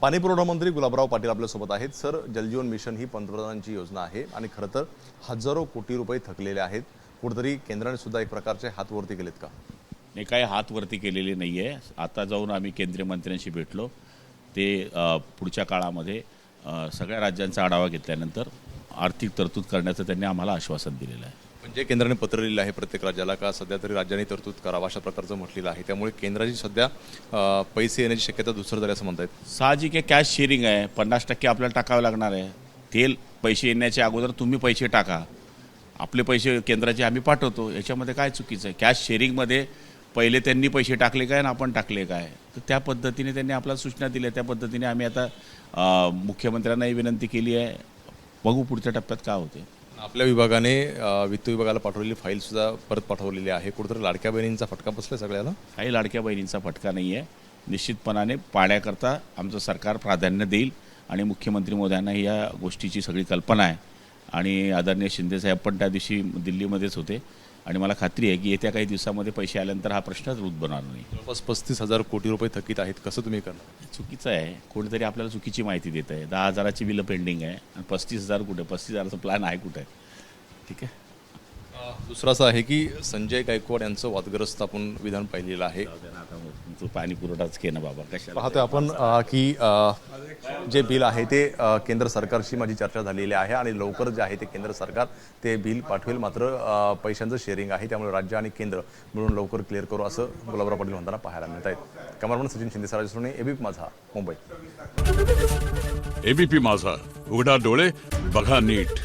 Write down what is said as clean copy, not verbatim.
पाणीपुरवठा मंत्री गुलाबराव पाटील आपल्यासोबत आहेत। सर, जलजीवन मिशन ही पंतप्रधानांची योजना आहे आणि खरं तर हजारो कोटी रुपये थकलेले आहेत। कुठेतरी केंद्राने सुद्धा एक प्रकारचे हात वरती केलेत का? नाही, काही हात वरती केलेले नाही आहे। आता जाऊन आम्ही केंद्रीय मंत्र्यांशी भेटलो, ते पुढच्या काळामध्ये सगळ्या राज्यांचा आढावा घेतल्यानंतर आर्थिक तरतूद करण्याचं त्यांनी आम्हाला आश्वासन दिलेलं आहे। म्हणजे केंद्राने पत्र लिहिलं आहे प्रत्येक राज्याला का सध्या तरी राज्यांनी तरतूद करावा अशा प्रकारचं म्हटलेलं आहे। त्यामुळे केंद्राची सध्या पैसे येण्याची शक्यता दुसरं झाली असं म्हणतात। साहजिक आहे, कॅश शेअरिंग आहे, 50% आपल्याला टाकावं लागणार आहे। तेल पैसे येण्याच्या अगोदर तुम्ही पैसे टाका, आपले पैसे केंद्राचे आम्ही पाठवतो, याच्यामध्ये काय चुकीचं आहे? कॅश शेअरिंगमध्ये पहिले त्यांनी पैसे टाकले काय आणि आपण टाकले काय, तर त्या पद्धतीने त्यांनी आपल्याला सूचना दिल्या। त्या पद्धतीने आम्ही आता मुख्यमंत्र्यांनाही विनंती केली आहे। बघू पुढच्या टप्प्यात काय होते। आपल्या विभागाने वित्त विभागाला पाठवलेली फाईल सुद्धा परत पाठवलेली आहे। कुठेतरी लाडक्या बहिणींचा फटका बसला सगळ्याला? काही लाडक्या बहिणींचा फटका नाही आहे। निश्चितपणाने पाण्याकरता आमचं सरकार प्राधान्य देईल आणि मुख्यमंत्री महोदयांना या गोष्टीची सगळी कल्पना आहे आणि आदरणीय शिंदेसाहेब पण त्या दिवशी दिल्लीमध्येच होते आणि मला खात्री आहे की येत्या काही दिवसामध्ये पैसे आल्यानंतर हा प्रश्नच उद्भवणार नाही। जवळपास 35,000 कोटी रुपये थकीत आहेत, कसं तुम्ही करणार? चुकीचं आहे, कोणीतरी आपल्याला चुकीची माहिती देत आहे। 10,000ची बिलं पेंडिंग आहे आणि 35,000 कुठे? 35,000चा प्लॅन आहे कुठे? ठीक आहे। दुसरं असं आहे की संजय गायकवाड यांचं वादग्रस्त आपण विधान पाहिलेलं आहे। तू पाणी पुरवठाच केलं बाबा, कशाला? पाहतोय आपण की जे बिल आहे ते केंद्र सरकारशी माझी चर्चा झालेली आहे आणि लवकर जे आहे ते केंद्र सरकार ते बिल पाठवेल। मात्र पैशांचं शेअरिंग आहे, त्यामुळे राज्य आणि केंद्र मिळून लवकर क्लिअर करू असं गुलाबराव पाटील म्हणताना पाहायला मिळत आहेत। कॅमेरामन सचिन शिंदे, राजेश सोने, एबीपी माझा, मुंबई। एबीपी माझा, उघडा डोळे बघा नीट।